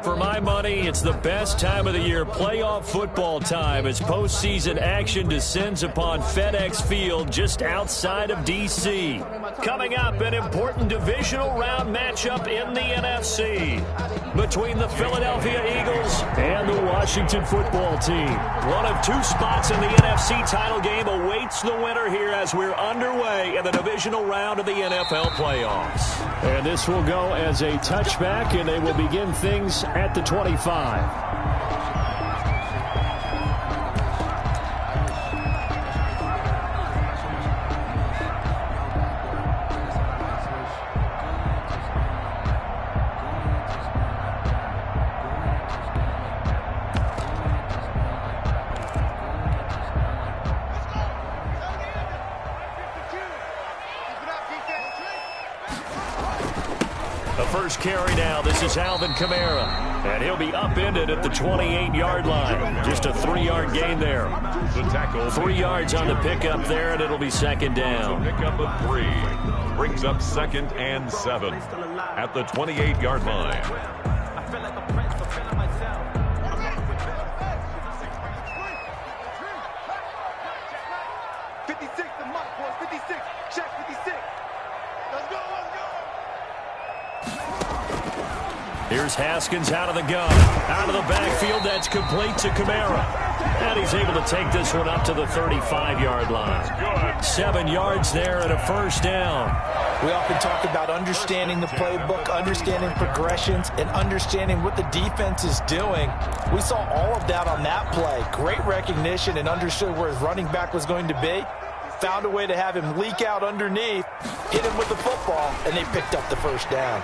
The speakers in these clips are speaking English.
For my money, it's the best time of the year, playoff football time, as postseason action descends upon FedEx Field just outside of D.C. Coming up, an important divisional round matchup in the NFC between the Philadelphia Eagles and the Washington football team. One of two spots in the NFC title game awaits the winner here as we're underway in the divisional round of the NFL playoffs. And this will go as a touchback, and they will begin things at the 25. First carry now. This is Alvin Kamara, and he'll be upended at the 28-yard line. Just a 3-yard gain there. The tackle. 3 yards on the pickup there, and it'll be second down. Pickup of 3 brings up 2nd and 7 at the 28-yard line. Here's Haskins out of the gun. Out of the backfield, that's complete to Kamara. And he's able to take this one up to the 35-yard line. 7 yards there and a first down. We often talk about understanding the playbook, understanding progressions, and understanding what the defense is doing. We saw all of that on that play. Great recognition and understood where his running back was going to be. Found a way to have him leak out underneath, hit him with the football, and they picked up the first down.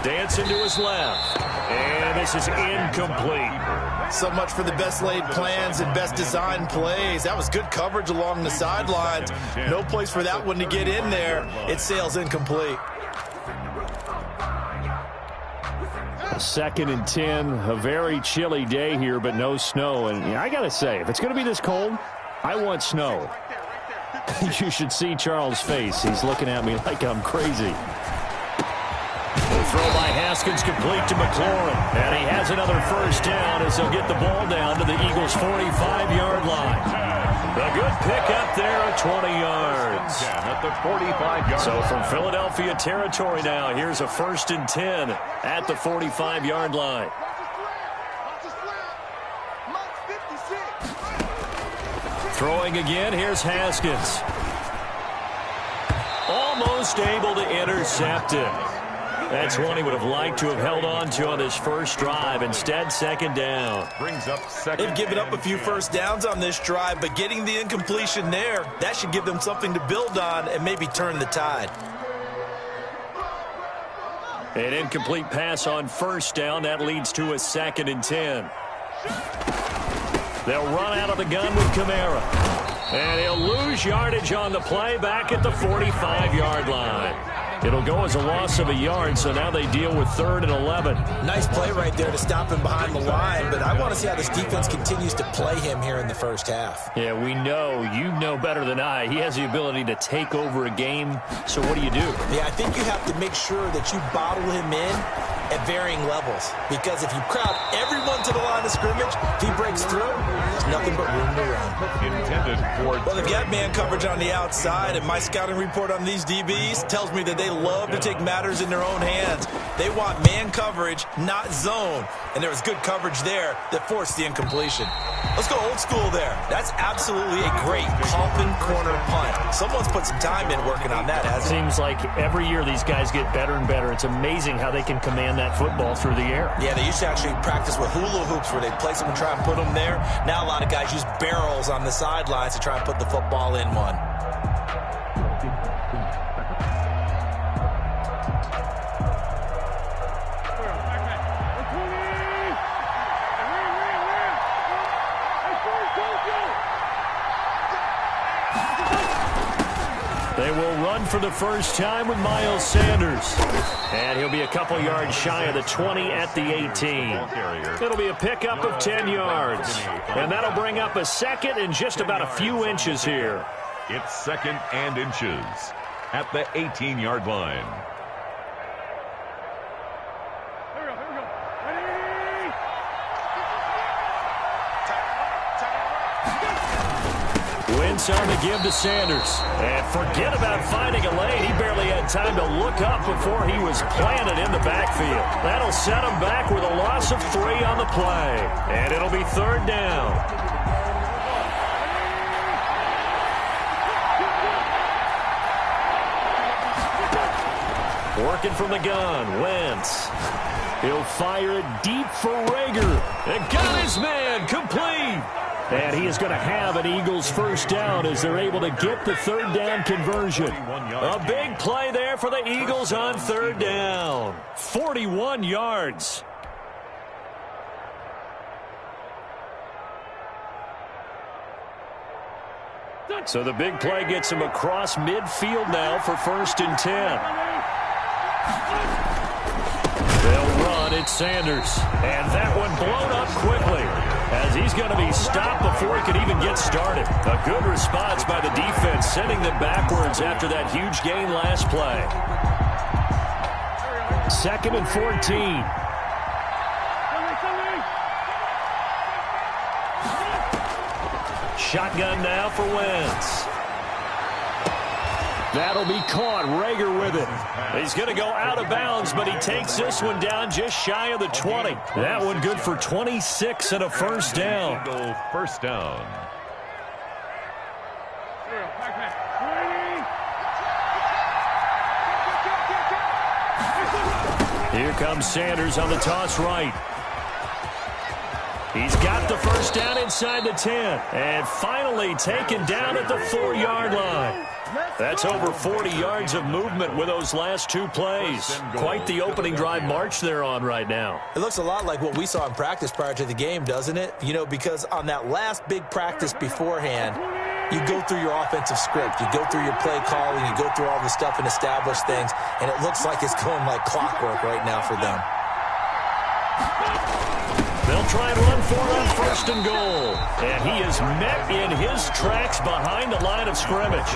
Dancing to his left. And this is incomplete. So much for the best laid plans and best designed plays. That was good coverage along the sidelines. No place for that one to get in there. It sails incomplete. 2nd and 10. A very chilly day here, but no snow. And I got to say, if it's going to be this cold, I want snow. You should see Charles' face. He's looking at me like I'm crazy. Throw by Haskins complete to McLaurin. And he has another first down as he'll get the ball down to the Eagles' 45-yard line. A good pickup there at 20 yards. At the 45-yard So line. from Philadelphia territory now, here's a 1st and 10 at the 45-yard line. Throwing again, here's Haskins. Almost able to intercept it. That's one he would have liked to have held on to on his first drive. Instead, 2nd down. Brings up 2nd. They've given up a few first downs on this drive, but getting the incompletion there, that should give them something to build on and maybe turn the tide. An incomplete pass on first down. That leads to a 2nd and 10. They'll run out of the gun with Kamara. And he'll lose yardage on the play back at the 45-yard line. It'll go as a loss of a yard, so now they deal with 3rd and 11. Nice play right there to stop him behind the line, but I want to see how this defense continues to play him here in the first half. Yeah, we know. You know better than I. He has the ability to take over a game, so what do you do? Yeah, I think you have to make sure that you bottle him in at varying levels, because if you crowd everyone to the line of scrimmage, if he breaks through, there's nothing but room to run. Intended for Well, they've got man coverage on the outside, and my scouting report on these DBs tells me that they love to take matters in their own hands. They want man coverage, not zone, and there was good coverage there that forced the incompletion. Let's go old school there. That's absolutely a great coffin corner punt. Someone's put some time in working on that, hasn't it? Seems like every year these guys get better and better. It's amazing how they can command that football through the air. Yeah, they used to actually practice with hula hoops where they'd place them and try and put them there. Now a lot of guys use barrels on the sidelines to try and put the football in one. They will run for the first time with Miles Sanders. And he'll be a couple yards shy of the 20 at the 18. It'll be a pickup of 10 yards. And that'll bring up a 2nd and just about a few inches here. It's 2nd and inches at the 18-yard line. Wentz on the give to Sanders. And forget about finding a lane. He barely had time to look up before he was planted in the backfield. That'll set him back with a loss of 3 on the play. And it'll be 3rd down. Working from the gun, Wentz. He'll fire it deep for Rager. And got his man, complete. And he is going to have an Eagles first down as they're able to get the 3rd down conversion. A big play there for the Eagles on 3rd down. 41 yards. So the big play gets him across midfield now for 1st and 10. They'll run at Sanders. And that one blown up quickly as he's going to be stopped before he could even get started. A good response by the defense, sending them backwards after that huge gain last play. 2nd and 14. Shotgun now for Wentz. That'll be caught. Rager with it. He's going to go out of bounds, but he takes this one down just shy of the 20. That one good for 26 and a first down. First down. Here comes Sanders on the toss right. He's got the first down inside the 10. And finally taken down at the 4-yard line. That's over 40 yards of movement with those last 2 plays. Quite the opening drive march they're on right now. It looks a lot like what we saw in practice prior to the game, doesn't it? You know, because on that last big practice beforehand, you go through your offensive script. You go through your play calling. You go through all the stuff and establish things. And it looks like it's going like clockwork right now for them. They'll try and run for it on 1st and goal. And he is met in his tracks behind the line of scrimmage.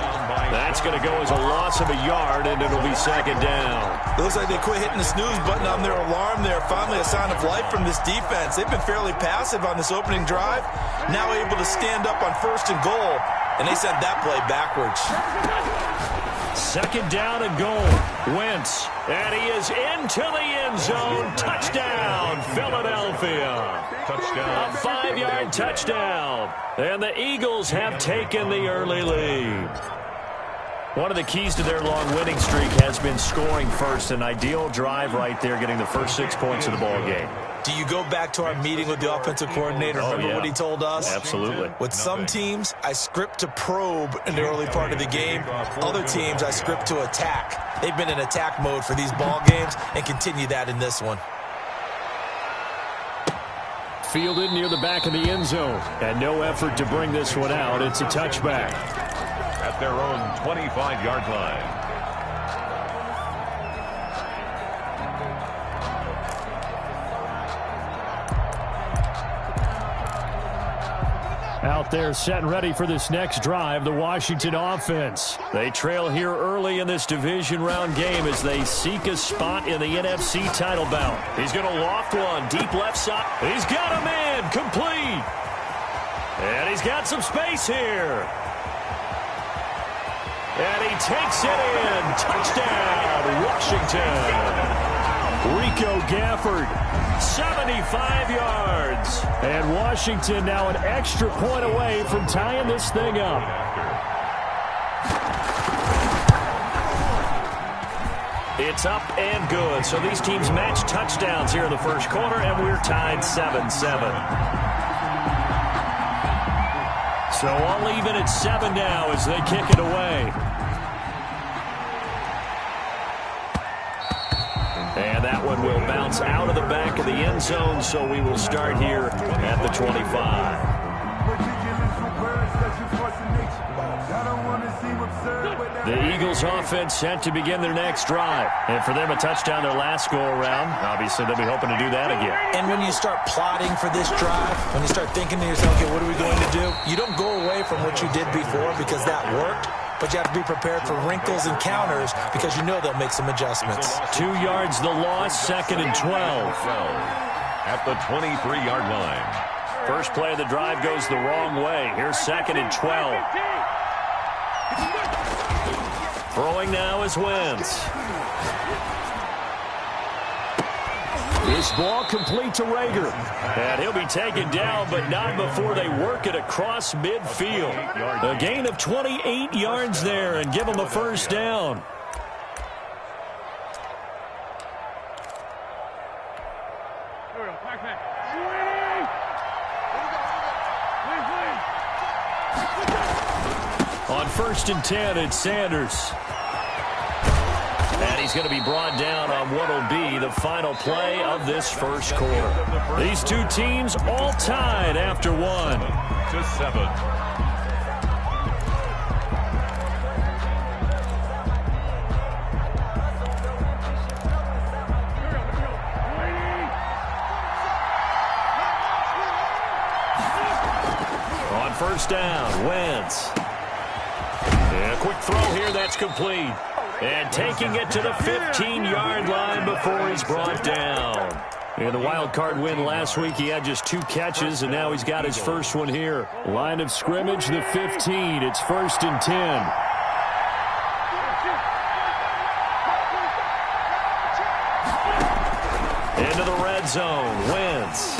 That's going to go as a loss of a yard, and it'll be 2nd down. It looks like they quit hitting the snooze button on their alarm there. Finally a sign of life from this defense. They've been fairly passive on this opening drive. Now able to stand up on 1st and goal. And they sent that play backwards. 2nd down and goal. Wentz. And he is into the end zone. Touchdown, Philadelphia. Touchdown. A 5-yard touchdown. And the Eagles have taken the early lead. One of the keys to their long winning streak has been scoring first. An ideal drive right there, getting the first 6 points of the ball game. Do you go back to our meeting with the offensive coordinator? Remember what he told us? Absolutely. With some teams, I script to probe in the early part of the game. Other teams, I script to attack. They've been in attack mode for these ball games and continue that in this one. Fielded near the back of the end zone. And no effort to bring this one out. It's a touchback. At their own 25-yard line. Out there set and ready for this next drive, the Washington offense. They trail here early in this division round game as they seek a spot in the NFC title bout. He's going to loft one, deep left side. He's got a man, complete. And he's got some space here. And he takes it in. Touchdown, Washington. Rico Gafford, 75 yards. And Washington now an extra point away from tying this thing up. It's up and good. So these teams match touchdowns here in the first quarter, and we're tied 7-7. So all even at 7 now as they kick it away. And that one will bounce out of the back of the end zone, so we will start here at the 25. The Eagles offense set to begin their next drive. And for them, a touchdown their last go-around. Obviously, they'll be hoping to do that again. And when you start plotting for this drive, when you start thinking to yourself, okay, what are we going to do? You don't go away from what you did before because that worked. But you have to be prepared for wrinkles and counters because you know they'll make some adjustments. 2 yards the loss, 2nd and 12. At the 23-yard line. First play of the drive goes the wrong way. Here's 2nd and 12. Throwing now is Wentz. This ball complete to Rager. And he'll be taken down, but not before they work it across midfield. A gain of 28 yards there and give him a first down. On 1st and 10, it's Sanders. And he's going to be brought down on what will be the final play of this first quarter. These two teams all tied after 1-7. On 1st down, Wentz. And a quick throw here that's complete. And taking it to the 15-yard line before he's brought down. In the wild card win last week, he had just 2 catches, and now he's got his first one here. Line of scrimmage, the 15. It's 1st and 10. Into the red zone, Wentz.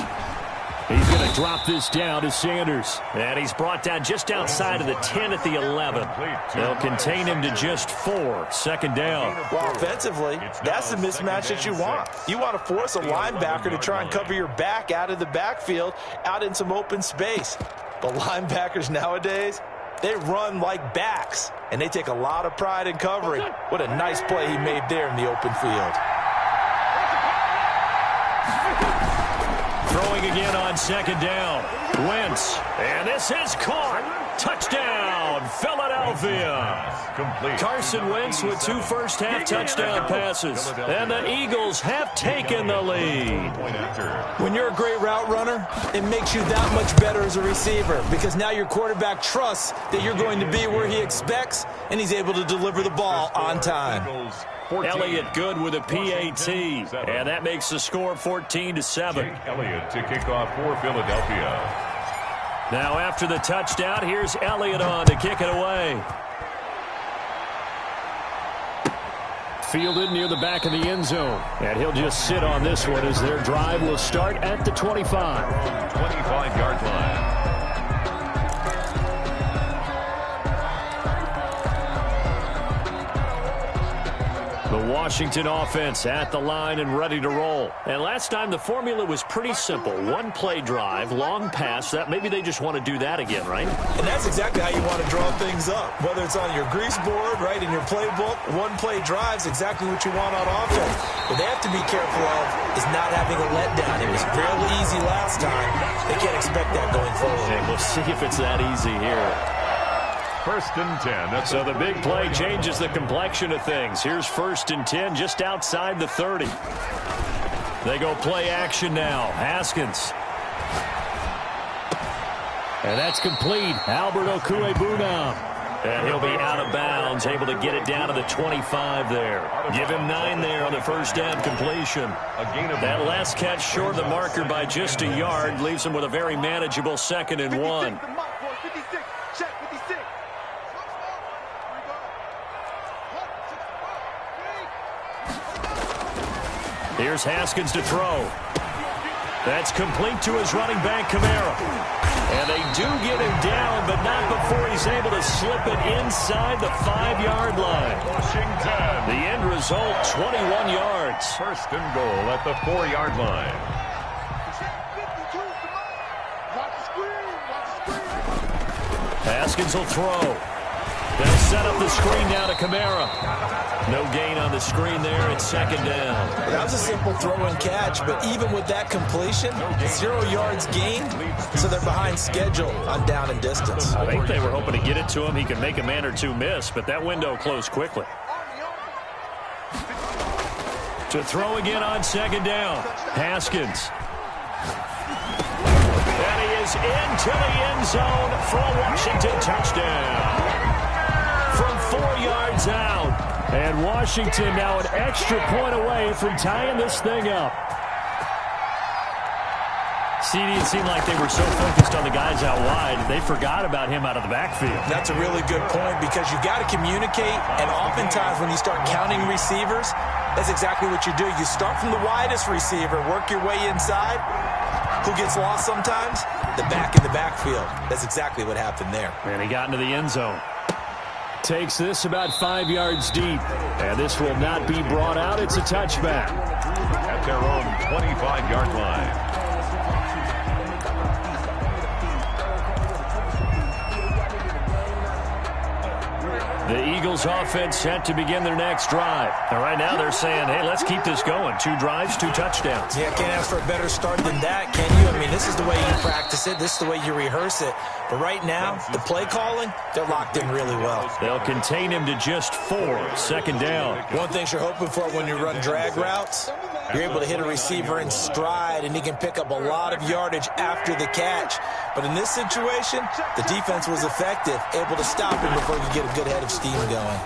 He's going to drop this down to Sanders. And he's brought down just outside of the 10 at the 11. They'll contain him to just 4. 2nd down. Well, offensively, that's the mismatch that you want. You want to force a linebacker to try and cover your back out of the backfield, out in some open space. But linebackers nowadays, they run like backs, and they take a lot of pride in covering. What a nice play he made there in the open field. Throwing again on 2nd down. Wentz. And this is caught. Touchdown, Philadelphia. Carson Wentz with 2 first-half touchdown passes. And the Eagles have taken the lead. When you're a great route runner, it makes you that much better as a receiver because now your quarterback trusts that you're going to be where he expects, and he's able to deliver the ball on time. Elliott good with a PAT, and that makes the score 14-7. Elliott to kick off for Philadelphia. Now after the touchdown, here's Elliott on to kick it away. Fielded near the back of the end zone, and he'll just sit on this one as their drive will start at the 25. 25-yard line. The Washington offense at the line and ready to roll. And last time the formula was pretty simple. 1-play drive, long pass. That maybe they just want to do that again, right? And that's exactly how you want to draw things up. Whether it's on your grease board, right, in your playbook, 1-play drive is exactly what you want on offense. What they have to be careful of is not having a letdown. It was fairly easy last time. They can't expect that going forward. And we'll see if it's that easy here. 1st and 10. So the big play changes the complexion of things. Here's 1st and 10 just outside the 30. They go play action now. Haskins. And that's complete. Albert Okwuegbunam. And he'll be out of bounds, able to get it down to the 25 there. Give him 9 there on the first down completion. That last catch short of the marker by just a yard leaves him with a very manageable 2nd and 1. Here's Haskins to throw. That's complete to his running back, Kamara. And they do get him down, but not before he's able to slip it inside the 5-yard line. Washington. The end result, 21 yards. 1st and goal at the 4-yard line. Haskins will throw. They'll set up the screen now to Kamara. No gain on the screen there. It's 2nd down. That was a simple throw and catch, but even with that completion, 0 yards gained, so they're behind schedule on down and distance. I think they were hoping to get it to him. He could make a man or two miss, but that window closed quickly. To throw again on 2nd down. Haskins. And he is into the end zone for a Washington touchdown. From 4 yards out. And Washington now an extra point away from tying this thing up. See, it seemed like they were so focused on the guys out wide, they forgot about him out of the backfield. That's a really good point because you've got to communicate, and oftentimes when you start counting receivers, that's exactly what you do. You start from the widest receiver, work your way inside. Who gets lost sometimes? The back in the backfield. That's exactly what happened there. And he got into the end zone. Takes this about 5 yards deep, and this will not be brought out. It's a touchback. At their own 25-yard line. The Eagles offense set to begin their next drive. And right now they're saying, hey, let's keep this going. 2 drives, 2 touchdowns. Yeah, can't ask for a better start than that, can you? I mean, this is the way you practice it. This is the way you rehearse it. But right now, the play calling, they're locked in really well. They'll contain him to just 4. Second down. One thing you're hoping for when you run drag routes, you're able to hit a receiver in stride, and he can pick up a lot of yardage after the catch. But in this situation, the defense was effective, able to stop him before you get a good head of steam going.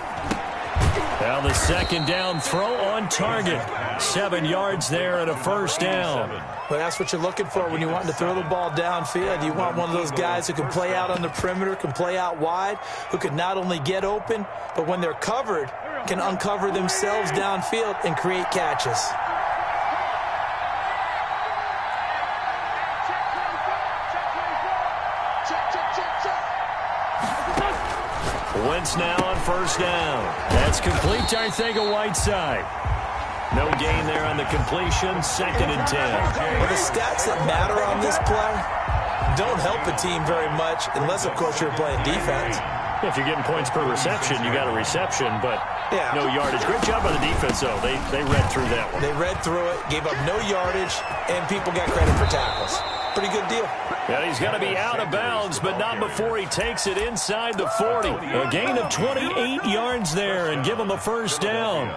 Now the second down throw on target. 7 yards there and a first down. Well, that's what you're looking for when you want to throw the ball downfield. You want one of those guys who can play out on the perimeter, can play out wide, who can not only get open, but when they're covered, can uncover themselves downfield and create catches. Wentz now on first down. That's complete to Arcega-Whiteside. No gain there on the completion. 2nd and 10. Well, the stats that matter on this play don't help a team very much unless, of course, you're playing defense. If you're getting points per reception, you got a reception, but no yardage. Great job by the defense, though. They read through that one. They read through it, gave up no yardage, and people got credit for tackles. Pretty good deal. Yeah, he's going to be out of bounds, but not before he takes it inside the 40. A gain of 28 yards there and give him a first down.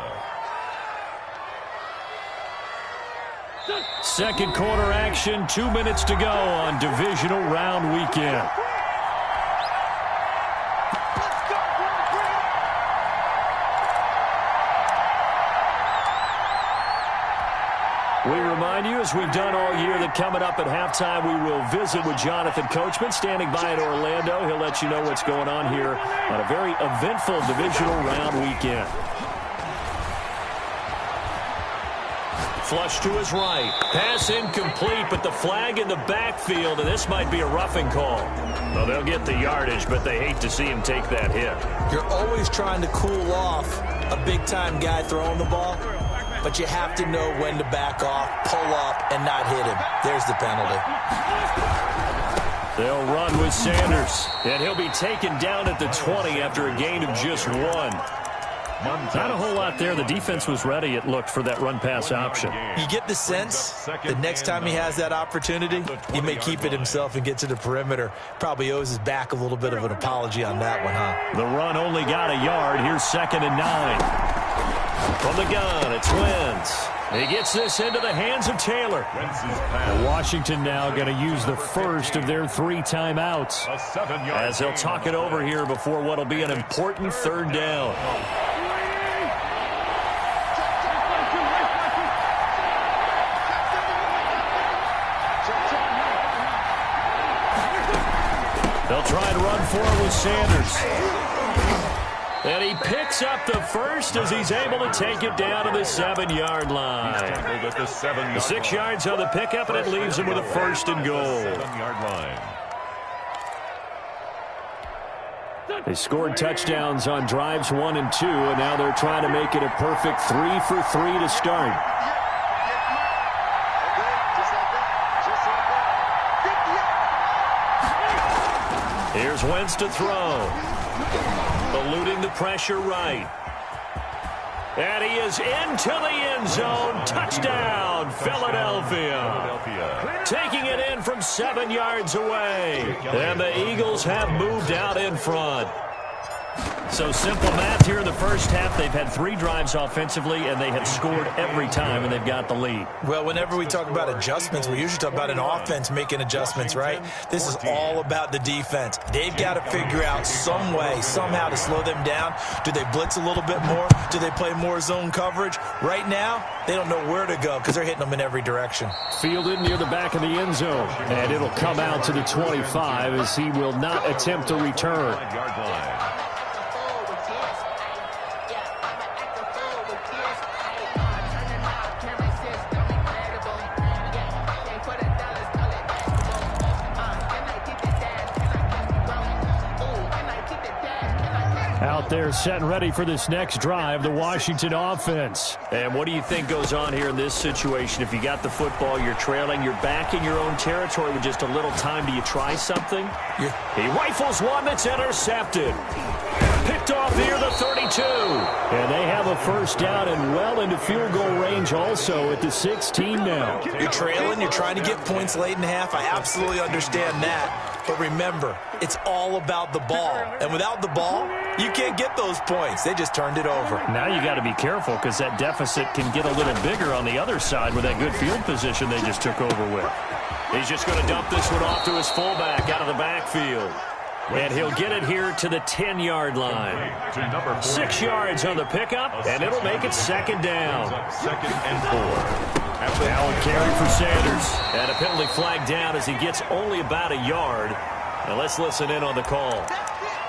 Second quarter action, 2 minutes to go on divisional round weekend. We remind you, as we've done all year, that coming up at halftime, we will visit with Jonathan Coachman, standing by in Orlando. He'll let you know what's going on here on a very eventful divisional round weekend. Flush to his right. Pass incomplete, but the flag in the backfield, and this might be a roughing call. Well, they'll get the yardage, but they hate to see him take that hit. You're always trying to cool off a big-time guy throwing the ball, but you have to know when to back off, pull up, and not hit him. There's the penalty. They'll run with Sanders, and he'll be taken down at the 20 after a gain of just 1. Not a whole lot there. The defense was ready, it looked, for that run-pass option. You get the sense that next time he has that opportunity, he may keep it himself and get to the perimeter. Probably owes his back a little bit of an apology on that one, huh? The run only got a yard. Here's 2nd and 9. From the gun, it's Wentz. He gets this into the hands of Taylor. And Washington now going to use the first of their 3 timeouts as they'll talk it over here before what will be an important 3rd down. They'll try and run for it with Sanders. And he picks up the first as he's able to take it down to the 7-yard line. The 6 yards on the pickup, and it leaves him with a 1st and goal. 7-yard line. They scored touchdowns on drives 1 and 2, and now they're trying to make it a perfect 3 for 3 to start. Here's Wentz to throw. Eluding the pressure right. And he is into the end zone. Touchdown, Philadelphia. Taking it in from 7 yards away. And the Eagles have moved out in front. So simple math here in the first half. They've had 3 drives offensively, and they have scored every time, and they've got the lead. Well, whenever we talk about adjustments, we usually talk about an offense making adjustments, right? This is all about the defense. They've got to figure out some way, somehow to slow them down. Do they blitz a little bit more? Do they play more zone coverage? Right now, they don't know where to go because they're hitting them in every direction. Fielded near the back of the end zone, and it'll come out to the 25 as he will not attempt to return. Out there set and ready for this next drive, the Washington offense. And what do you think goes on here in this situation? If you got the football, you're trailing, you're back in your own territory with just a little time. Do you try something? Yeah. He rifles one that's intercepted. Picked off near the 32. And they have a first down and well into field goal range also at the 16 now. You're trailing, you're trying to get points late in half. I absolutely understand that. But remember, it's all about the ball. And without the ball, you can't get those points. They just turned it over. Now you got to be careful because that deficit can get a little bigger on the other side with that good field position they just took over with. He's just going to dump this one off to his fullback out of the backfield. And he'll get it here to the 10-yard line. 6 yards on the pickup, and it'll make it second down. Second and 4. Now a carry for Sanders. And a penalty flag down as he gets only about a yard. Now let's listen in on the call.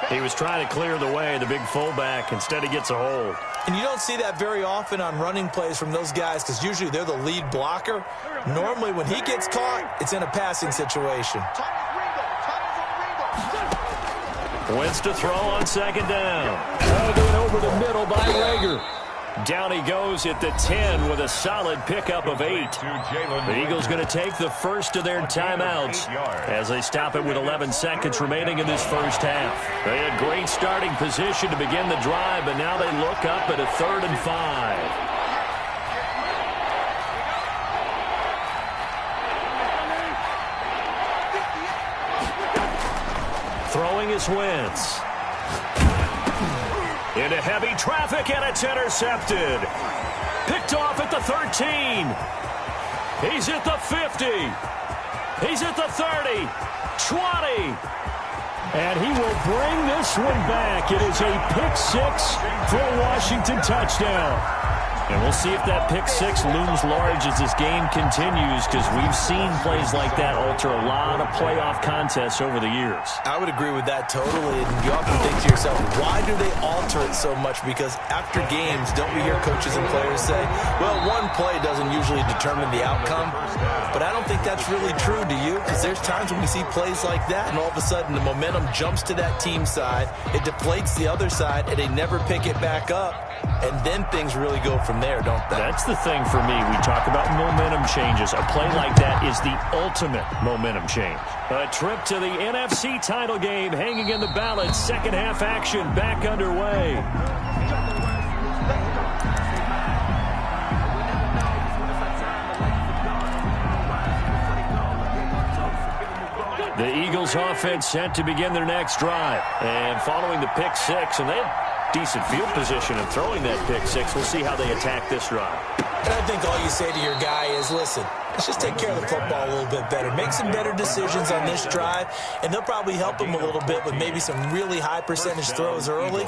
He was trying to clear the way, the big fullback. Instead he gets a hold. And you don't see that very often on running plays from those guys because usually they're the lead blocker. Normally when he gets caught, it's in a passing situation. Wins to throw on second down. Hauled in over the middle by Rager. Down he goes at the 10 with a solid pickup of 8. The Eagles going to take the first of their timeouts as they stop it with 11 seconds remaining in this first half. They had great starting position to begin the drive, but now they look up at a 3rd and 5. Throwing is Wentz. Into heavy traffic, and it's intercepted. Picked off at the 13. He's at the 50. He's at the 30. 20. And he will bring this one back. It is a pick 6 for a Washington touchdown. And we'll see if that pick 6 looms large as this game continues, because we've seen plays like that alter a lot of playoff contests over the years. I would agree with that totally. And you often think to yourself, why do they alter it so much? Because after games, don't we hear coaches and players say, well, one play doesn't usually determine the outcome. But I don't think that's really true, do you? Because there's times when we see plays like that, and all of a sudden the momentum jumps to that team side. It deflates the other side, and they never pick it back up. And then things really go from there, don't they? That's the thing for me. We talk about momentum changes. A play like that is the ultimate momentum change. A trip to the NFC title game hanging in the balance. Second half action back underway. The Eagles offense set to begin their next drive. And following the pick 6, and they had decent field position in throwing that pick 6. We'll see how they attack this drive. And I think all you say to your guy is, listen, let's just take care of the football a little bit better. Make some better decisions on this drive, and they'll probably help him a little bit with maybe some really high percentage throws early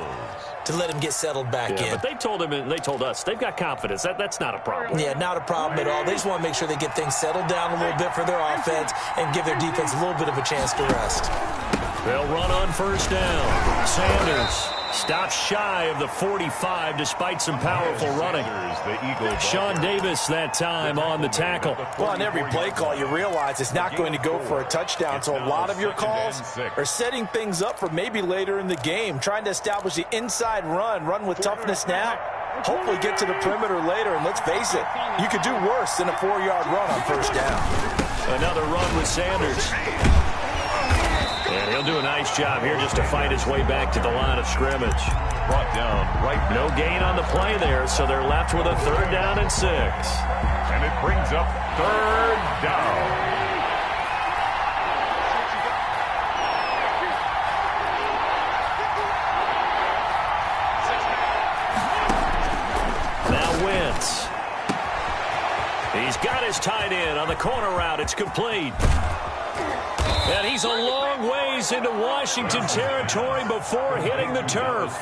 to let him get settled back in. But they told him, and they told us, they've got confidence. That's not a problem. Yeah, not a problem at all. They just want to make sure they get things settled down a little bit for their offense and give their defense a little bit of a chance to rest. They'll run on first down. Sanders stops shy of the 45 despite some powerful running. Sean Davis that time on the tackle. Well, on every play call, you realize it's not going to go for a touchdown. So a lot of your calls are setting things up for maybe later in the game, trying to establish the inside run with toughness now. Hopefully get to the perimeter later, and let's face it, you could do worse than a 4-yard run on first down. Another run with Sanders. And he'll do a nice job here just to fight his way back to the line of scrimmage. Brought down right. No gain on the play there, so they're left with a 3rd down and 6. And it brings up 3rd down. is tied in on the corner route. It's complete. And he's a long ways into Washington territory before hitting the turf.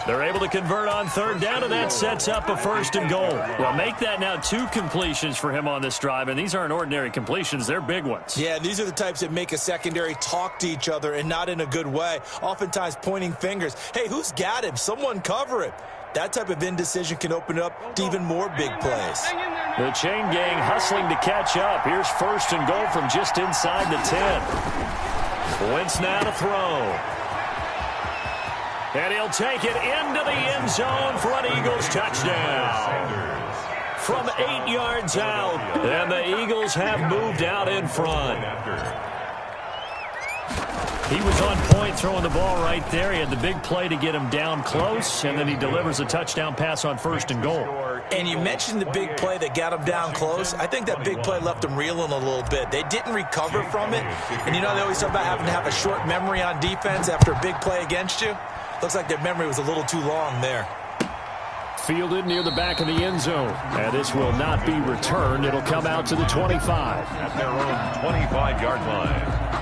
They're able to convert on third down, and that sets up a 1st and goal. Well, make that now 2 completions for him on this drive, and these aren't ordinary completions. They're big ones. Yeah, these are the types that make a secondary talk to each other, and not in a good way. Oftentimes pointing fingers. Hey, who's got him? Someone cover him. That type of indecision can open it up to even more big plays. The chain gang hustling to catch up. Here's 1st and goal from just inside the 10. Wentz now to throw. And he'll take it into the end zone for an Eagles touchdown. From 8 yards out, and the Eagles have moved out in front. He was on point throwing the ball right there. He had the big play to get him down close, and then he delivers a touchdown pass on 1st and goal. And you mentioned the big play that got him down close. I think that big play left him reeling a little bit. They didn't recover from it. And you know, they always talk about having to have a short memory on defense after a big play against you. Looks like their memory was a little too long there. Fielded near the back of the end zone. And this will not be returned. It'll come out to the 25. At their own 25-yard line.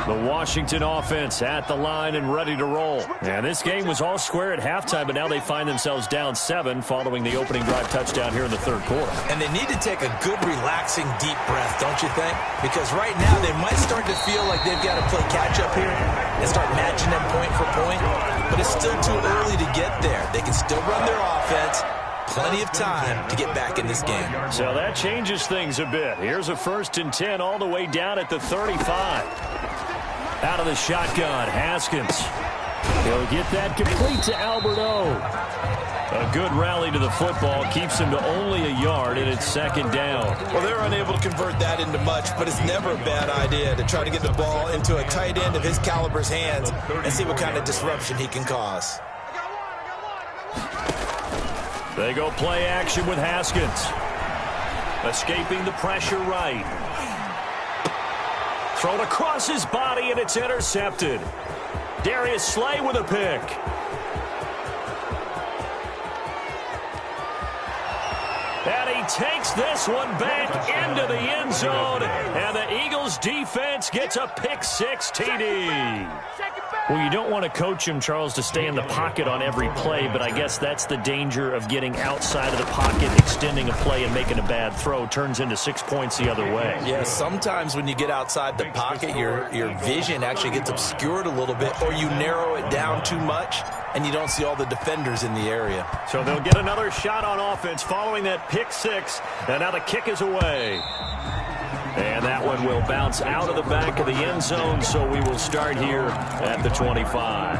The Washington offense at the line and ready to roll. And this game was all square at halftime, but now they find themselves down 7 following the opening drive touchdown here in the 3rd quarter. And they need to take a good, relaxing, deep breath, don't you think? Because right now they might start to feel like they've got to play catch-up here and start matching them point for point. But it's still too early to get there. They can still run their offense. Plenty of time to get back in this game. So that changes things a bit. Here's a 1st and 10 all the way down at the 35. Out of the shotgun, Haskins. He'll get that complete to Alberto. A good rally to the football keeps him to only a yard, and it's 2nd down. Well, they're unable to convert that into much, but it's never a bad idea to try to get the ball into a tight end of his caliber's hands and see what kind of disruption he can cause. They go play action with Haskins. Escaping the pressure right. Thrown across his body, and it's intercepted. Darius Slay with a pick. And he takes this one back into the end zone, and the Eagles defense gets a pick-6 TD. Well, you don't want to coach him, Charles, to stay in the pocket on every play, but I guess that's the danger of getting outside of the pocket, extending a play, and making a bad throw. Turns into 6 points the other way. Yeah, sometimes when you get outside the pocket, your vision actually gets obscured a little bit, or you narrow it down too much, and you don't see all the defenders in the area. So they'll get another shot on offense following that pick-6, and now the kick is away. And that one will bounce out of the back of the end zone, so we will start here at the 25.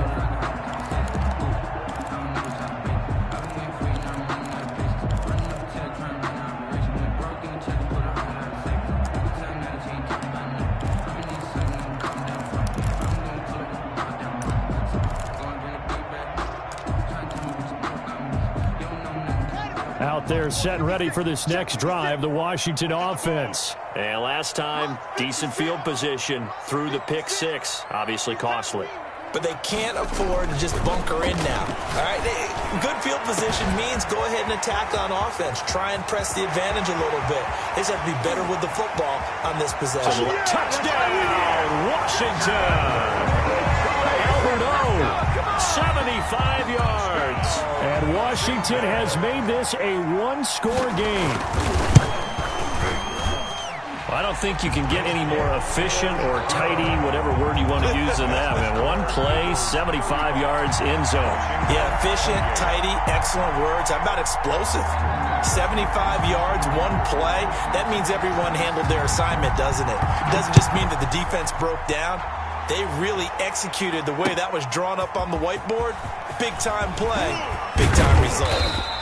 Out there set and ready for this next drive, the Washington offense. And last time, decent field position through the pick-6. Obviously costly. But they can't afford to just bunker in now. All right, good field position means go ahead and attack on offense. Try and press the advantage a little bit. They just have to be better with the football on this possession. Touchdown, Washington! Alberto, 75 yards. And Washington has made this a one-score game. I don't think you can get any more efficient or tidy, whatever word you want to use in that. I mean, one play, 75 yards, end zone. Yeah, efficient, tidy, excellent words. How about explosive? 75 yards, one play. That means everyone handled their assignment, doesn't it? It doesn't just mean that the defense broke down. They really executed the way that was drawn up on the whiteboard. Big-time play, big-time result.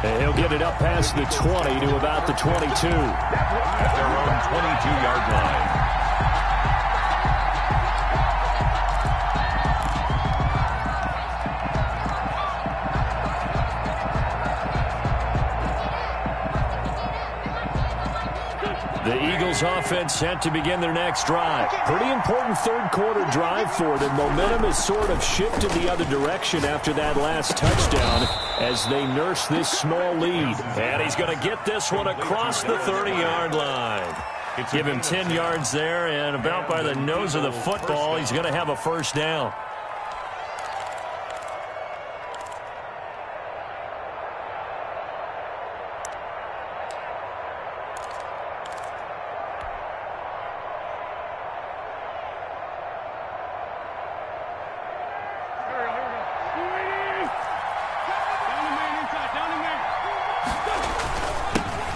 And he'll get it up past the 20 to about the 22. At their own 22-yard line. The Eagles offense set to begin their next drive. Pretty important third quarter drive for them. Momentum has sort of shifted the other direction after that last touchdown as they nurse this small lead. And he's going to get this one across the 30-yard line. Give him 10 yards there, and about by the nose of the football, he's going to have a first down.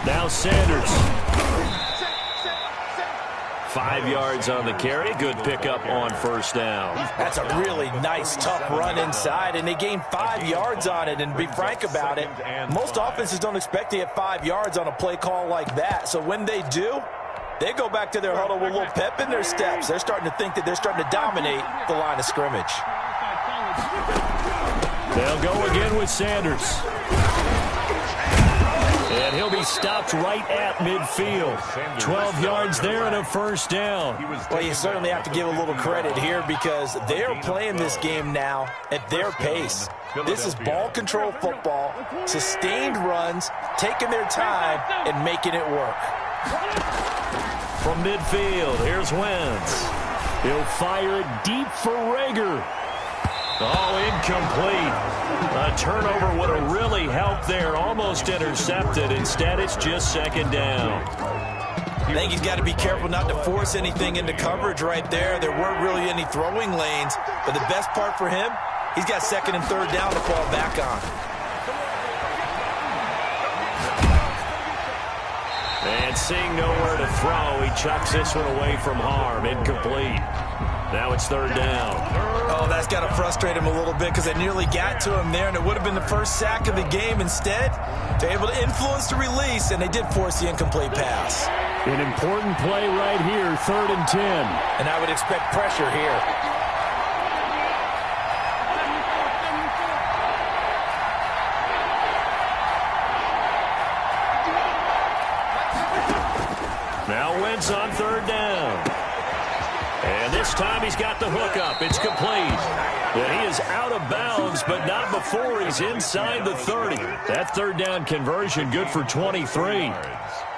Now Sanders. 5 yards on the carry. Good pickup on first down. That's a really nice, tough run inside, and they gained 5 yards on it. And to be frank about it, most offenses don't expect to get 5 yards on a play call like that. So when they do, they go back to their huddle with a little pep in their steps. They're starting to think that they're starting to dominate the line of scrimmage. They'll go again with Sanders. And he'll be stopped right at midfield. 12 yards there and a first down. Well, you certainly have to give a little credit here because they are playing this game now at their pace. This is ball control football, sustained runs, taking their time and making it work. From midfield, here's Wentz. He'll fire it deep for Rager. Oh, incomplete. A turnover would have really helped there. Almost intercepted. Instead, it's just second down. I think he's got to be careful not to force anything into coverage right there. There weren't really any throwing lanes. But the best part for him, he's got second and third down to fall back on. And seeing nowhere to throw, he chucks this one away from harm. Incomplete. Now it's third down. Oh, that's got to frustrate him a little bit because they nearly got to him there, and it would have been the first sack of the game. Instead, they're able to influence the release, and they did force the incomplete pass. An important play right here, 3rd and 10. And I would expect pressure here. Now Wentz on third down. And this time he's got the hook up. It's complete. And he is out of bounds, but not before he's inside the 30. That third down conversion good for 23.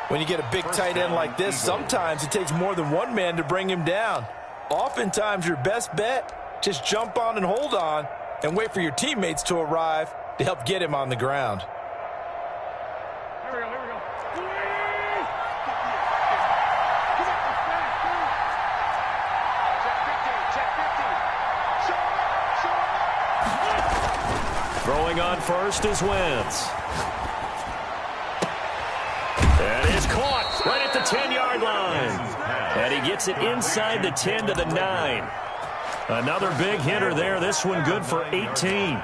When you get a big tight end like this, sometimes it takes more than one man to bring him down. Oftentimes your best bet, just jump on and hold on and wait for your teammates to arrive to help get him on the ground. Throwing on first is Wentz. That is caught right at the 10-yard line. And he gets it inside the 10 to the 9. Another big hitter there. This one good for 18.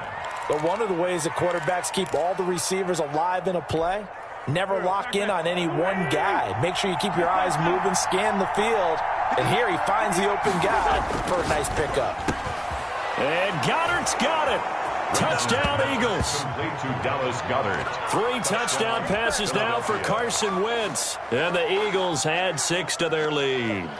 But one of the ways that quarterbacks keep all the receivers alive in a play, never lock in on any one guy. Make sure you keep your eyes moving, scan the field. And here he finds the open guy for a nice pickup. And Goddard's got it. Touchdown, Eagles. 3 touchdown passes now for Carson Wentz. And the Eagles add 6 to their lead.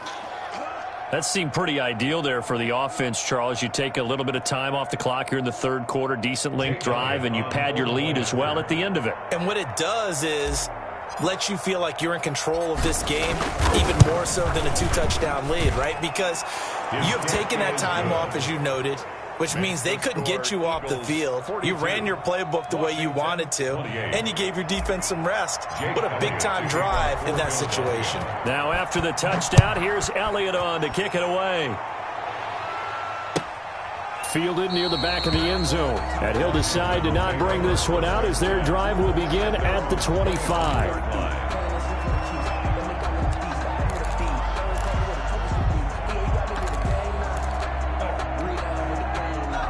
That seemed pretty ideal there for the offense, Charles. You take a little bit of time off the clock here in the third quarter, decent length drive, and you pad your lead as well at the end of it. And what it does is let you feel like you're in control of this game, even more so than a 2-touchdown lead, right? Because you have taken that time off, as you noted, which means they couldn't get you off the field. You ran your playbook the way you wanted to, and you gave your defense some rest. What a big-time drive in that situation. Now after the touchdown, here's Elliott on to kick it away. Fielded near the back of the end zone. And he'll decide to not bring this one out as their drive will begin at the 25.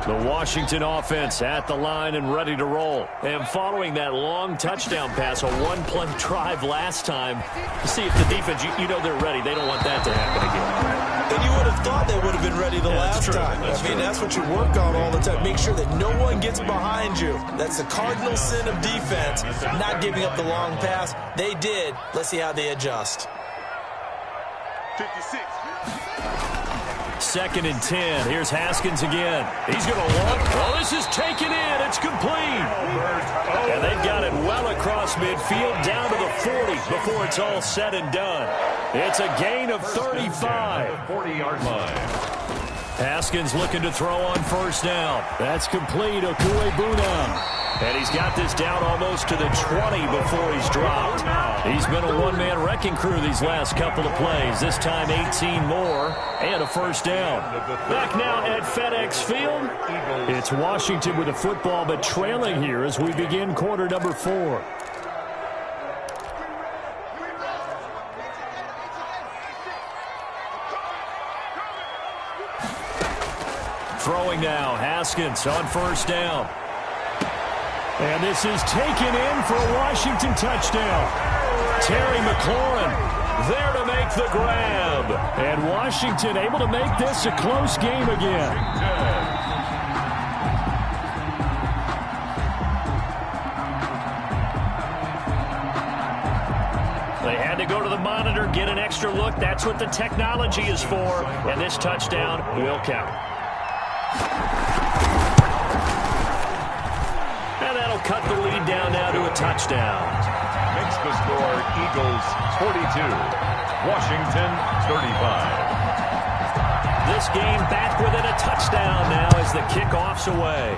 The Washington offense at the line and ready to roll. And following that long touchdown pass, a one-play drive last time, to see if the defense, you know they're ready. They don't want that to happen again. And you would have thought they would have been ready the last time. I mean, that's what you work on all the time. Make sure that no one gets behind you. That's the cardinal sin of defense, not giving up the long pass. They did. Let's see how they adjust. 56. 2nd and 10. Here's Haskins again. He's going to walk. Well, this is taken in. It's complete. And they've got it well across midfield down to the 40 before it's all said and done. It's a gain of 35. 40-yard line. Haskins looking to throw on first down. That's complete. Okuebuna. And he's got this down almost to the 20 before he's dropped. He's been a one-man wrecking crew these last couple of plays. This time 18 more and a first down. Back now at FedEx Field. It's Washington with the football, but trailing here as we begin quarter number 4. Throwing now, Haskins on first down. And this is taken in for a Washington touchdown. Terry McLaurin there to make the grab. And Washington able to make this a close game again. They had to go to the monitor, get an extra look. That's what the technology is for. And this touchdown will count. And that'll cut the lead down now to a touchdown. Makes the score Eagles 42, Washington 35. This game back within a touchdown now as the kickoff's away.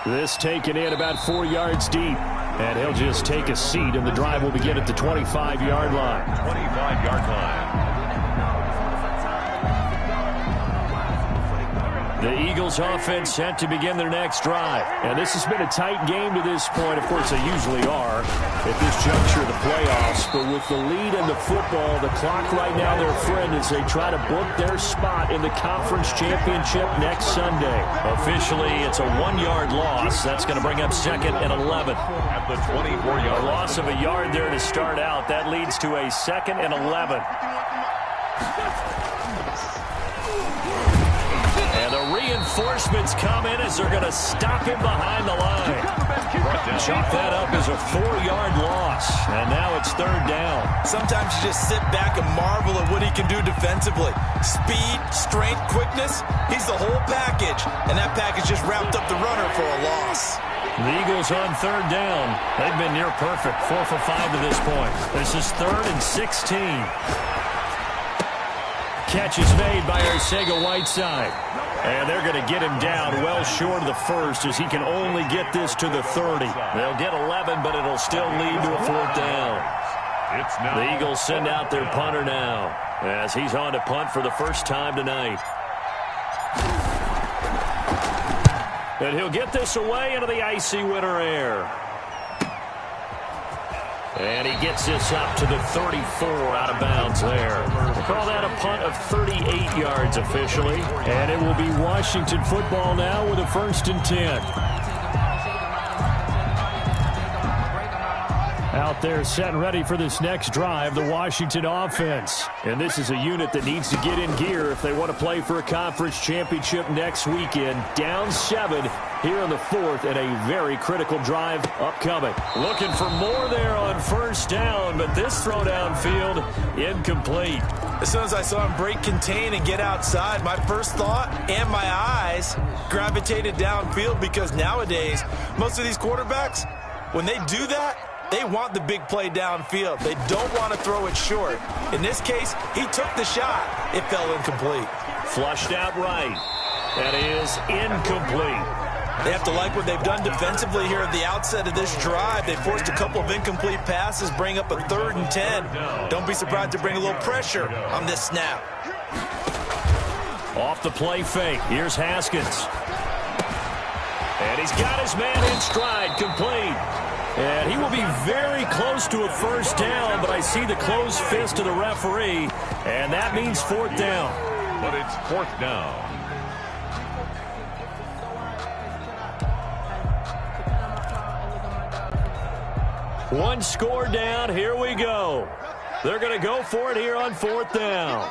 This taken in about 4 yards deep. And he'll just take a seat, and the drive will begin at the 25-yard line. 25-yard line. The Eagles offense set to begin their next drive. And this has been a tight game to this point. Of course, they usually are at this juncture of the playoffs. But with the lead in the football, the clock right now their friend as they try to book their spot in the conference championship next Sunday. Officially, it's a 1-yard loss. That's going to bring up 2nd and 11. At the 24-yard A loss of a yard there to start out. That leads to a 2nd and 11. And the reinforcements come in as they're going to stop him behind the line. Chalk that up as a 4-yard loss. And now it's 3rd down. Sometimes you just sit back and marvel at what he can do defensively. Speed, strength, quickness. He's the whole package. And that package just wrapped up the runner for a loss. The Eagles on 3rd down. They've been near perfect. 4 for 5 to this point. This is 3rd and 16. Catch is made by Arcega-Whiteside. And they're going to get him down well short of the first as he can only get this to the 30. They'll get 11, but it'll still lead to a 4th down. The Eagles send out their punter now as he's on to punt for the first time tonight. And he'll get this away into the icy winter air. And he gets this up to the 34 out of bounds there. We'll call that a punt of 38 yards officially. And it will be Washington football now with a 1st and 10. Out there set and ready for this next drive, the Washington offense. And this is a unit that needs to get in gear if they want to play for a conference championship next weekend. Down 7 here in the 4th and a very critical drive upcoming. Looking for more there on first down, but this throw downfield incomplete. As soon as I saw him break contain and get outside, my first thought and my eyes gravitated downfield because nowadays, most of these quarterbacks, when they do that, they want the big play downfield. They don't want to throw it short. In this case, he took the shot. It fell incomplete. Flushed out right. That is incomplete. They have to like what they've done defensively here at the outset of this drive. They forced a couple of incomplete passes, bring up a 3rd and 10. Don't be surprised to bring a little pressure on this snap. Off the play fake. Here's Haskins. And he's got his man in stride, complete. And he will be very close to a first down, but I see the closed fist of the referee, and that means 4th down. But it's 4th down. One score down. Here we go. They're going to go for it here on 4th down.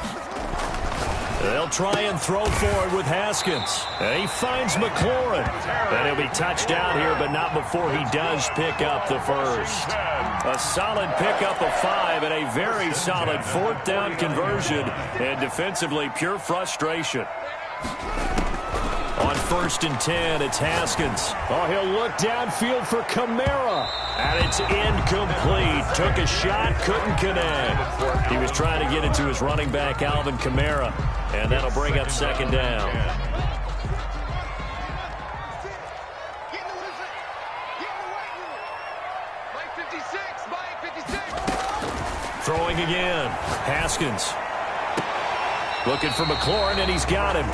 They'll try and throw for it with Haskins. And he finds McLaurin. And he'll be touched out here, but not before he does pick up the first. A solid pickup of 5 and a very solid 4th down conversion. And defensively, pure frustration. On 1st and 10, it's Haskins. Oh, he'll look downfield for Kamara. And it's incomplete. Took a shot, couldn't connect. He was trying to get it to his running back, Alvin Kamara. And that'll bring up 2nd down. Throwing again. Haskins. Looking for McLaurin, and he's got him.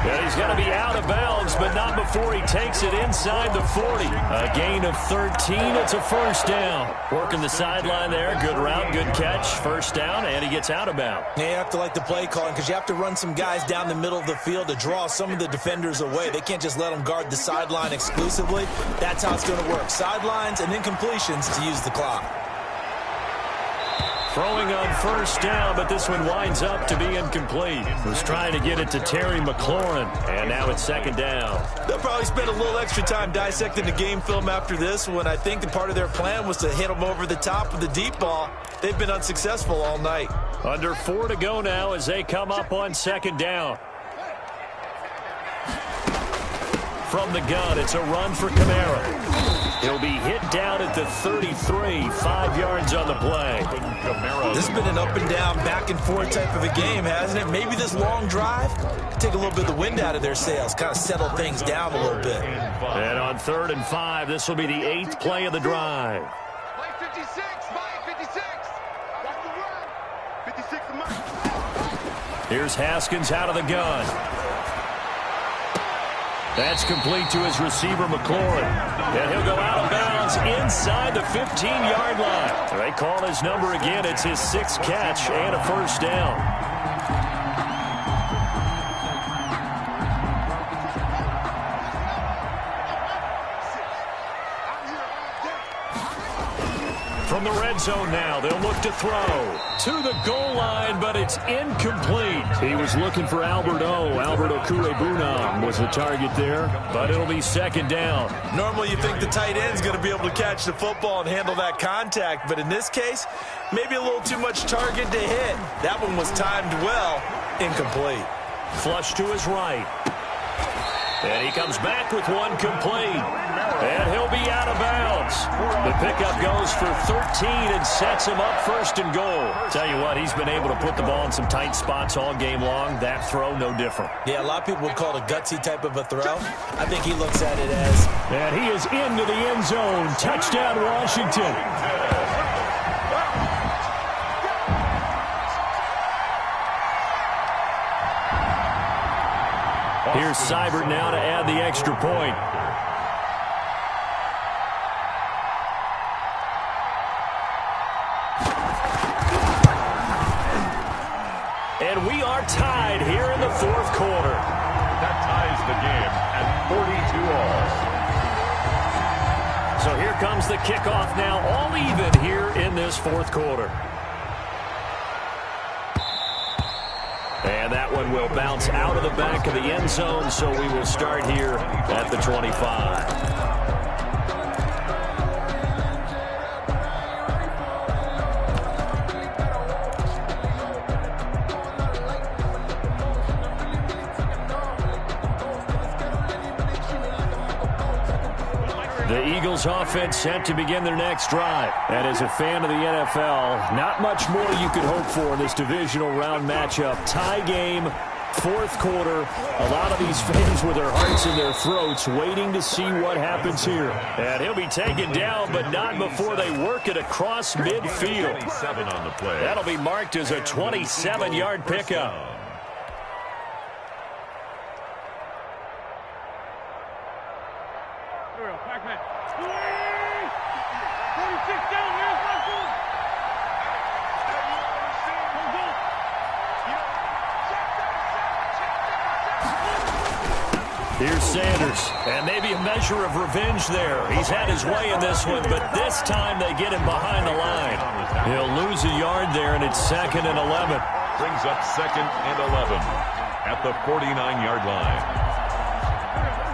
And he's going to be out of bounds, but not before he takes it inside the 40. A gain of 13. It's a 1st down. Working the sideline there. Good route, good catch. 1st down, and he gets out of bounds. Yeah, you have to like the play calling because you have to run some guys down the middle of the field to draw some of the defenders away. They can't just let them guard the sideline exclusively. That's how it's going to work. Sidelines and then completions to use the clock. Throwing on 1st down, but this one winds up to be incomplete. Was trying to get it to Terry McLaurin, and now it's 2nd down. They'll probably spend a little extra time dissecting the game film after this one. I think the part of their plan was to hit them over the top with the deep ball. They've been unsuccessful all night. Under 4 to go now as they come up on 2nd down. From the gun, it's a run for Kamara. He'll be hit down at the 33, 5 yards on the play. This has been an up and down, back and forth type of a game, hasn't it? Maybe this long drive take a little bit of the wind out of their sails, kind of settle things down a little bit. And on 3rd and 5, this will be the 8th play of the drive. Play 56, Mike, 56. That's the run. 56 to Mike. Here's Haskins out of the gun. That's complete to his receiver, McLaurin. And he'll go out of bounds inside the 15-yard line. They call his number again. It's his 6th catch and a 1st down. From the red zone now, they'll look to throw to the goal line, but it's incomplete. He was looking for Albert Okuebunam was the target there, but it'll be 2nd down. Normally you think the tight end's going to be able to catch the football and handle that contact, but in this case, maybe a little too much target to hit. That one was timed well, incomplete. Flush to his right. And he comes back with one complete. And he'll be out of bounds. The pickup goes for 13 and sets him up 1st and goal. Tell you what, he's been able to put the ball in some tight spots all game long. That throw, no different. Yeah, a lot of people would call it a gutsy type of a throw. I think he looks at it as... And he is into the end zone. Touchdown, Washington. Here's Seibert now to add the extra point. And we are tied here in the 4th quarter. That ties the game at 42 all. So here comes the kickoff now, all even here in this 4th quarter. And that one will bounce out of the back of the end zone, so we will start here at the 25. The Eagles offense set to begin their next drive. And as a fan of the NFL, not much more you could hope for in this divisional round matchup. Tie game, 4th quarter. A lot of these fans with their hearts in their throats waiting to see what happens here. And he'll be taken down, but not before they work it across midfield. 27 on the play. That'll be marked as a 27-yard pickup. Here's Sanders, and maybe a measure of revenge there. He's had his way in this one, but this time they get him behind the line. He'll lose a yard there, and it's 2nd and 11. Brings up 2nd and 11. at the 49-yard line.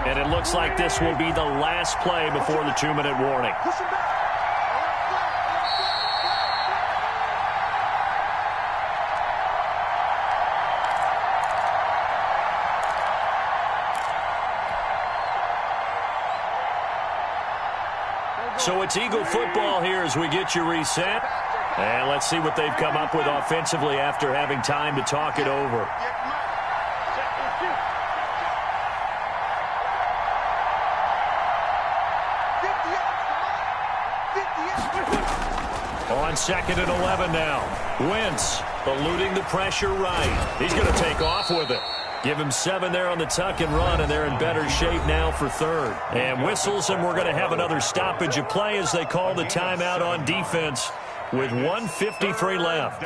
And it looks like this will be the last play before the 2-minute warning. So it's Eagle football here as we get you reset. And let's see what they've come up with offensively after having time to talk it over. On 2nd and 11 now. Wentz eluding the pressure right. He's going to take off with it. Give him 7 there on the tuck and run, and they're in better shape now for 3rd. And whistles, and we're going to have another stoppage of play as they call the timeout on defense with 1:53 left.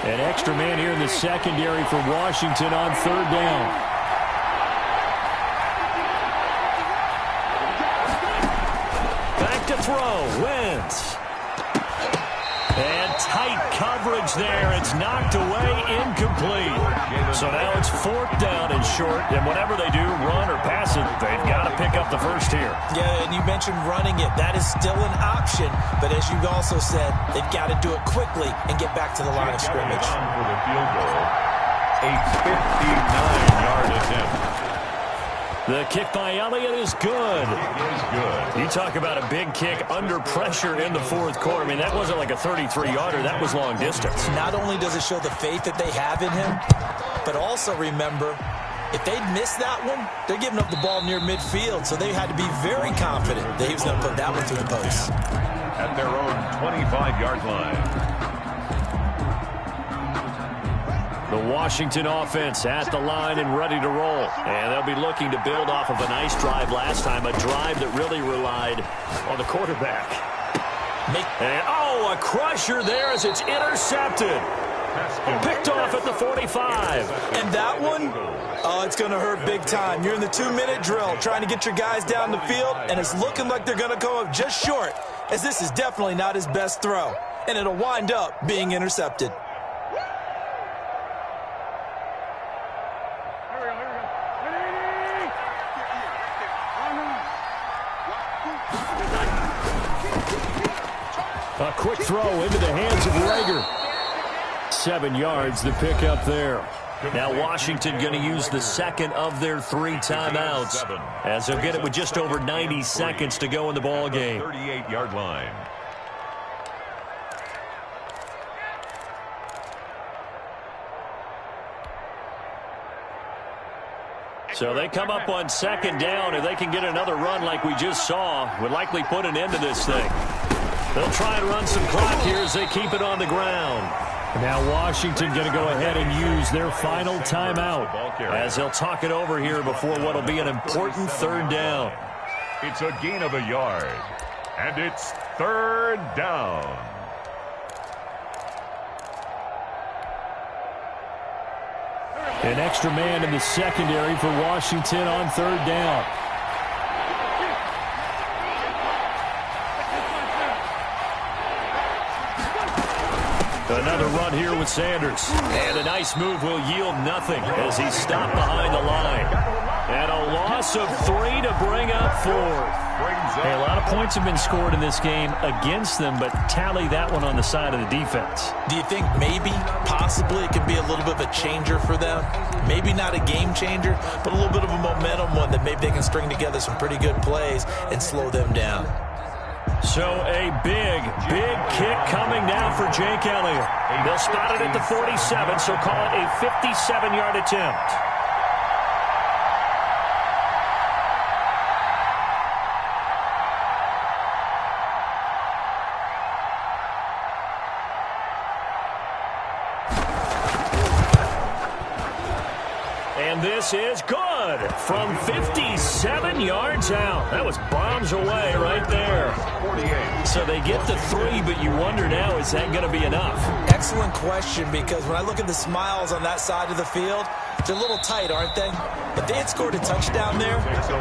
An extra man here in the secondary for Washington on 3rd down. Back to throw. Wentz. And tight coverage there. It's knocked away, incomplete. So now it's 4th down and short. And whatever they do, run or pass it, they've got to pick up the first here. Yeah, and you mentioned running it. That is still an option. But as you also said, they've got to do it quickly and get back to the line of scrimmage. For the field goal, a 59-yard attempt. The kick by Elliott is good. You talk about a big kick under pressure in the 4th quarter. I mean, that wasn't like a 33-yarder. That was long distance. Not only does it show the faith that they have in him, but also remember, if they'd missed that one, they're giving up the ball near midfield, so they had to be very confident that he was going to put that one through the post. At their own 25-yard line. The Washington offense at the line and ready to roll. And they'll be looking to build off of a nice drive last time, a drive that really relied on the quarterback. And, oh, a crusher there as it's intercepted. Picked off at the 45. And that one, oh, it's going to hurt big time. You're in the 2-minute drill trying to get your guys down the field, and it's looking like they're going to go up just short, as this is definitely not his best throw. And it'll wind up being intercepted. A quick throw into the hands of Rager. 7 yards to pick up there. Now Washington going to use the 2nd of their 3 timeouts, as they'll get it with just over 90 seconds to go in the ball game. 38-yard line. So they come up on 2nd down. If they can get another run like we just saw, would likely put an end to this thing. They'll try and run some clock here as they keep it on the ground. Now Washington going to go ahead and use their final timeout as they'll talk it over here before what will be an important 3rd down. It's a gain of a yard, and it's 3rd down. An extra man in the secondary for Washington on 3rd down. Another run here with Sanders. And a nice move will yield nothing as he's stopped behind the line. And a loss of 3 to bring up 4th. Hey, a lot of points have been scored in this game against them, but tally that one on the side of the defense. Do you think maybe, possibly, it could be a little bit of a changer for them? Maybe not a game changer, but a little bit of a momentum one that maybe they can string together some pretty good plays and slow them down. So a big kick coming now for Jake Elliott. They'll spot it at the 47, so call it a 57-yard attempt. And this is good from 57 yards out. That was bombs away right there. 48. So they get the 3, but you wonder now, is that going to be enough? Excellent question, because when I look at the smiles on that side of the field, They're a little tight, aren't they? If they had scored a touchdown there,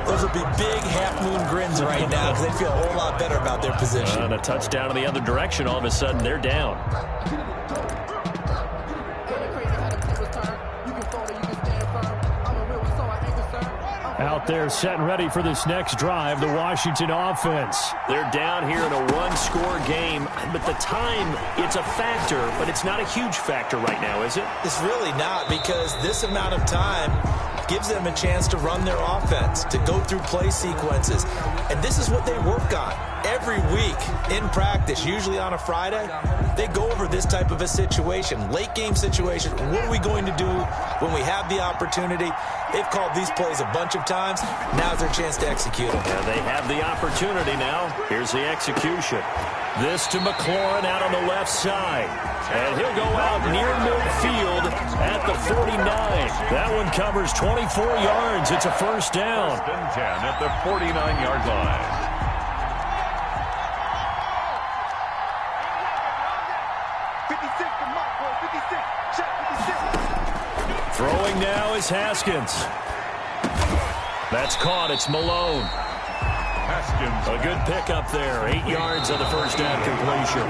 those would be big half-moon grins right now because they feel a whole lot better about their position. And a touchdown in the other direction, all of a sudden they're down. Out there set and ready for this next drive, the Washington offense. They're down here in a one-score game, but the time, it's a factor, but it's not a huge factor right now, is it? It's really not, because this amount of time gives them a chance to run their offense, to go through play sequences. And this is what they work on every week in practice, usually on a Friday. They go over this type of a situation, late game situation. What are we going to do when we have the opportunity? They've called these plays a bunch of times. Now's their chance to execute them. Yeah, they have the opportunity now. Here's the execution. This to McLaurin out on the left side. And he'll go out near midfield at the 49. That one covers 24 yards. It's a first down. 10 at the 49-yard line. Throwing now is Haskins. That's caught. It's Malone. Haskins. A good pickup there. 8 yards on the first down completion.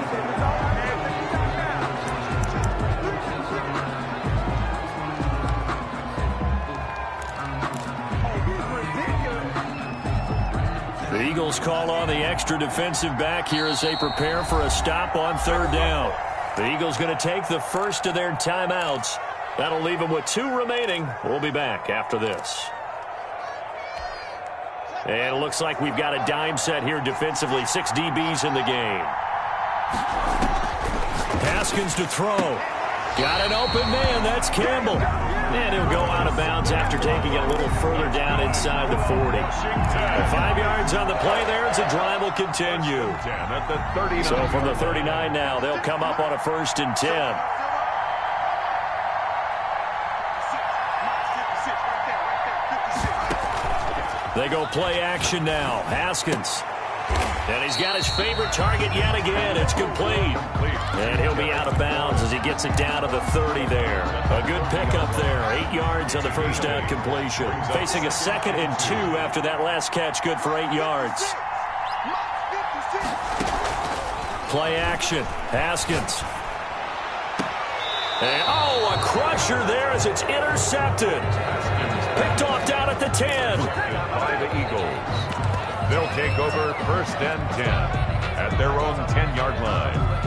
The Eagles call on the extra defensive back here as they prepare for a stop on third down. The Eagles going to take the first of their timeouts. That'll leave them with 2 remaining. We'll be back after this. And it looks like we've got a dime set here defensively. 6 DBs in the game. Haskins to throw. Got an open man. That's Campbell. And he'll go out of bounds after taking it a little further down inside the 40. 5 yards on the play there as the drive will continue. So from the 39 now, they'll come up on a 1st and 10. They go play action now. Haskins. And he's got his favorite target yet again. It's complete. And he'll be out of bounds as he gets it down to the 30 there. A good pickup there. 8 yards on the first down completion. Facing a 2nd and 2 after that last catch. Good for 8 yards. Play action. Haskins. And, a crusher there as it's intercepted. Picked off down at the 10. By the Eagles. They'll take over 1st and 10 at their own 10-yard line.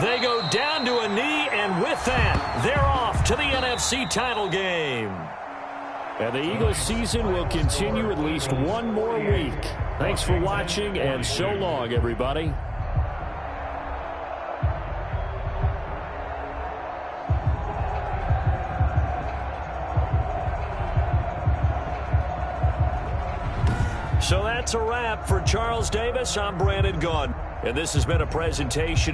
They go down to a knee, and with that, they're off to the NFC title game. And the Eagles season will continue at least one more week. Thanks for watching, and so long, everybody. So that's a wrap for Charles Davis. I'm Brandon Gaudin, and this has been a presentation of